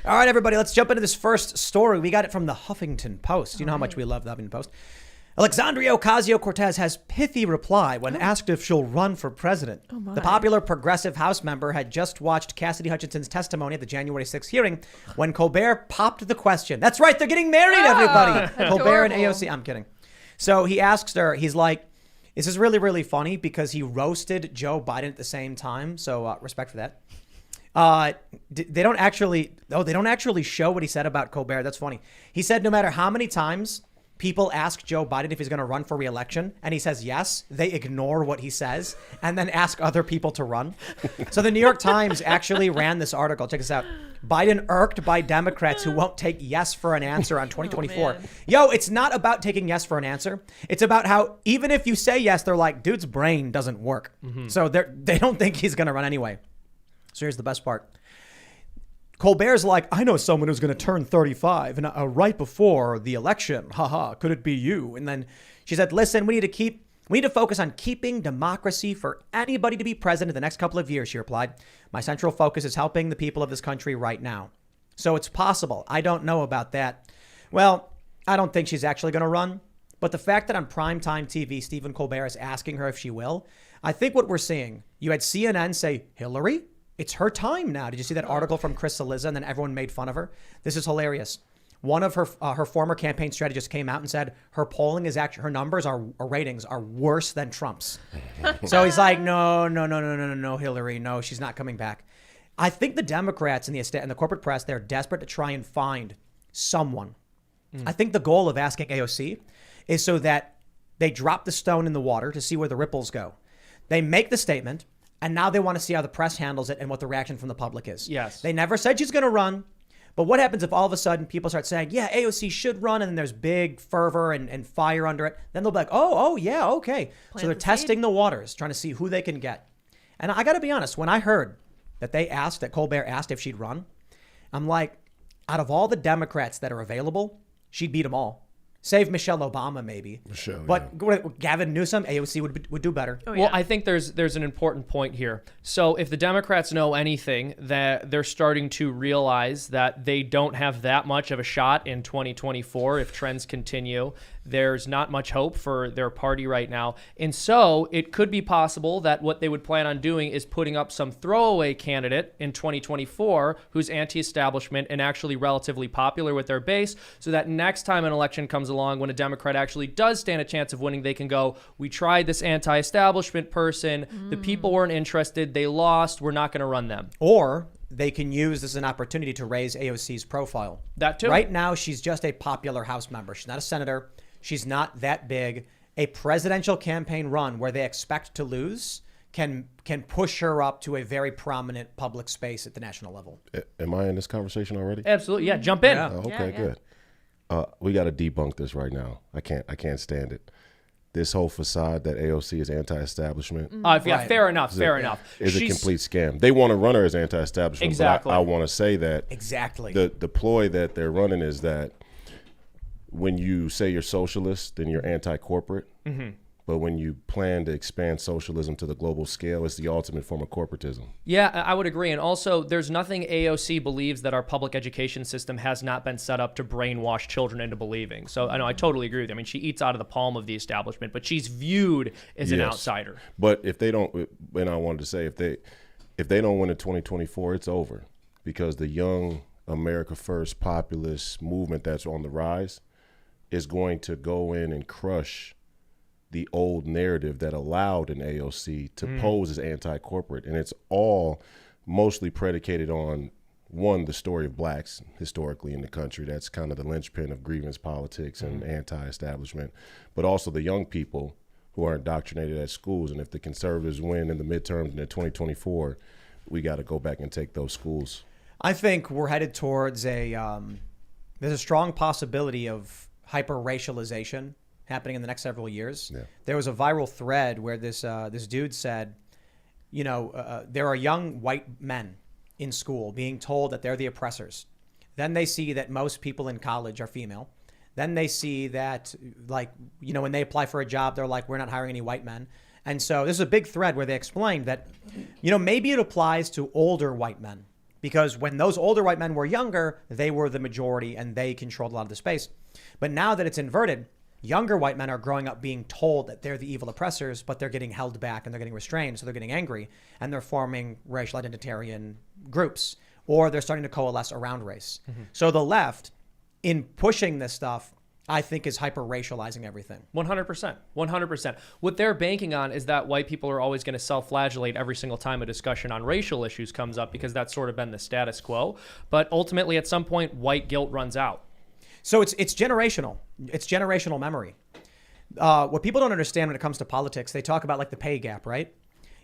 All right, everybody, let's jump into this first story. We got it from the Huffington Post. You know how much we love the Huffington Post. Alexandria Ocasio-Cortez has pithy reply when asked if she'll run for president. The popular progressive House member had just watched Cassidy Hutchinson's testimony at the January 6th hearing when Colbert popped the question. That's right, they're getting married, everybody. Colbert and AOC. I'm kidding. So he asks her, he's like, this is really, really funny because he roasted Joe Biden at the same time. So respect for that. They don't actually show what he said about Colbert. That's funny. He said no matter how many times people ask Joe Biden if he's going to run for re-election and he says yes, they ignore what he says and then ask other people to run. So the New York Times actually ran this article. Check this out. Biden irked by Democrats who won't take yes for an answer on 2024. Yo, it's not about taking yes for an answer. It's about how even if you say yes, they're like, dude's brain doesn't work. So they don't think he's going to run anyway. So here's the best part. Colbert's like, I know someone who's going to turn 35 and right before the election. Haha, could it be you? And then she said, listen, we need to focus on keeping democracy for anybody to be president in the next couple of years, she replied. My central focus is helping the people of this country right now. So it's possible. I don't know about that. Well, I don't think she's actually going to run. But the fact that on primetime TV, Stephen Colbert is asking her if she will, I think what we're seeing, you had CNN say, Hillary? It's her time now. Did you see that article from Chris Cillizza and then everyone made fun of her? This is hilarious. One of her former campaign strategists came out and said her polling is actually, her numbers are, or ratings are worse than Trump's. So he's like, no, Hillary. No, she's not coming back. I think the Democrats and the corporate press, they're desperate to try and find someone. I think the goal of asking AOC is so that they drop the stone in the water to see where the ripples go. They make the statement. And now they want to see how the press handles it and what the reaction from the public is. Yes. They never said she's going to run. But what happens if all of a sudden people start saying, yeah, AOC should run, and then there's big fervor and fire under it? Then they'll be like, oh, yeah, okay. So they're testing the waters, trying to see who they can get. And I got to be honest, when I heard that Colbert asked if she'd run, I'm like, out of all the Democrats that are available, she'd beat them all. Save Michelle Obama, maybe. But Gavin Newsom, AOC would do better. Oh, yeah. Well, I think there's an important point here. So if the Democrats know anything, that they're starting to realize that they don't have that much of a shot in 2024 if trends continue. There's not much hope for their party right now. And so it could be possible that what they would plan on doing is putting up some throwaway candidate in 2024 who's anti-establishment and actually relatively popular with their base, so that next time an election comes along, when a Democrat actually does stand a chance of winning, they can go, we tried this anti-establishment person. The people weren't interested. They lost. We're not going to run them. Or they can use this as an opportunity to raise AOC's profile. That too. Right now, she's just a popular House member. She's not a senator. She's not that big. A presidential campaign run where they expect to lose can push her up to a very prominent public space at the national level. Am I in this conversation already? Absolutely. Yeah. Jump in. Yeah. Okay, good. We got to debunk this right now. I can't stand it. This whole facade that AOC is anti-establishment. Fair enough. Is a complete scam. They want to run her as anti-establishment. Exactly. But I want to say that exactly the ploy that they're running is that when you say you're socialist, then you're anti-corporate. Mm-hmm. But when you plan to expand socialism to the global scale, it's the ultimate form of corporatism. Yeah, I would agree. And also, there's nothing AOC believes that our public education system has not been set up to brainwash children into believing. So I totally agree with you. I mean, she eats out of the palm of the establishment, but she's viewed as an outsider. But if they don't, and I wanted to say, if they don't win in 2024, it's over, because the young America First populist movement that's on the rise is going to go in and crush the old narrative that allowed an AOC to pose as anti-corporate. And it's all mostly predicated on, one, the story of blacks historically in the country. That's kind of the linchpin of grievance politics and anti-establishment, but also the young people who are indoctrinated at schools. And if the conservatives win in the midterms in 2024, we got to go back and take those schools. I think we're headed towards there's a strong possibility of hyper-racialization happening in the next several years. Yeah. There was a viral thread where this dude said, there are young white men in school being told that they're the oppressors. Then they see that most people in college are female. Then they see that, when they apply for a job, they're like, we're not hiring any white men. And so this is a big thread where they explained that, maybe it applies to older white men, because when those older white men were younger, they were the majority and they controlled a lot of the space. But now that it's inverted, younger white men are growing up being told that they're the evil oppressors, but they're getting held back and they're getting restrained. So they're getting angry and they're forming racial identitarian groups, or they're starting to coalesce around race. So the left, in pushing this stuff, I think is hyper-racializing everything. 100%. 100%. What they're banking on is that white people are always going to self-flagellate every single time a discussion on racial issues comes up, because that's sort of been the status quo. But ultimately, at some point, white guilt runs out. So it's generational. It's generational memory. What people don't understand when it comes to politics, they talk about like the pay gap, right?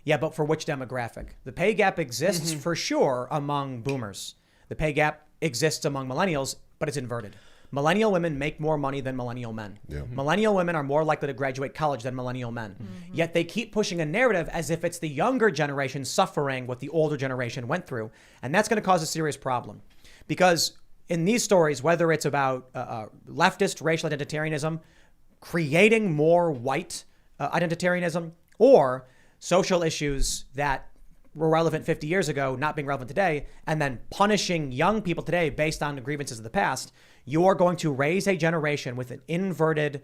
Yeah, but for which demographic? The pay gap exists for sure among boomers. The pay gap exists among millennials, but it's inverted. Millennial women make more money than millennial men. Yeah. Millennial women are more likely to graduate college than millennial men. Yet they keep pushing a narrative as if it's the younger generation suffering what the older generation went through. And that's going to cause a serious problem. Because in these stories, whether it's about leftist racial identitarianism, creating more white identitarianism, or social issues that were relevant 50 years ago not being relevant today, and then punishing young people today based on the grievances of the past, you're going to raise a generation with an inverted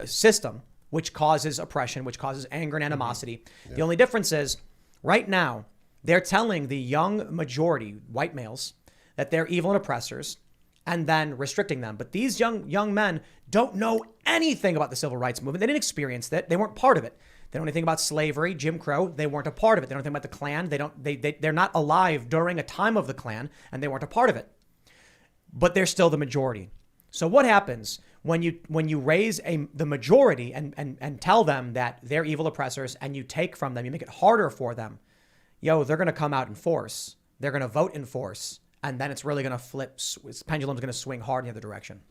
system, which causes oppression, which causes anger and animosity. The only difference is right now, they're telling the young majority, white males, that they're evil and oppressors, and then restricting them. But these young men don't know anything about the civil rights movement. They didn't experience it. They weren't part of it. They don't know anything about slavery, Jim Crow. They weren't a part of it. They don't know anything about the Klan. They're not alive during a time of the Klan, and they weren't a part of it. But they're still the majority. So what happens when you raise the majority and tell them that they're evil oppressors, and you take from them, you make it harder for them? They're going to come out in force. They're going to vote in force. And then it's really going to flip. Pendulum's going to swing hard in the other direction.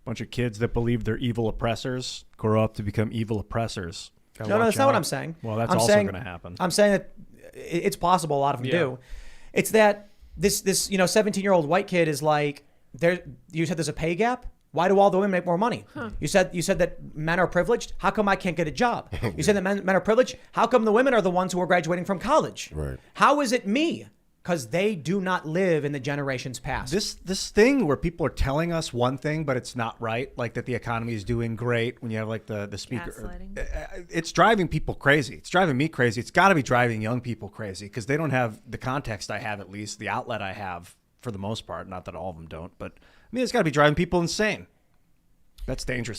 Bunch of kids that believe they're evil oppressors grow up to become evil oppressors. No, that's not what I'm saying. Well, that's also going to happen. I'm saying that it's possible. A lot of them do. It's that this 17-year-old white kid is like, you said there's a pay gap. Why do all the women make more money? You said that men are privileged. How come I can't get a job? You said that men are privileged. How come the women are the ones who are graduating from college? Right. How is it me? Because they do not live in the generations past. This thing where people are telling us one thing, but it's not right, like that the economy is doing great when you have like the speaker. Gaslighting. It's driving people crazy. It's driving me crazy. It's got to be driving young people crazy because they don't have the context I have, at least the outlet I have for the most part. Not that all of them don't, but I mean, it's got to be driving people insane. That's dangerous.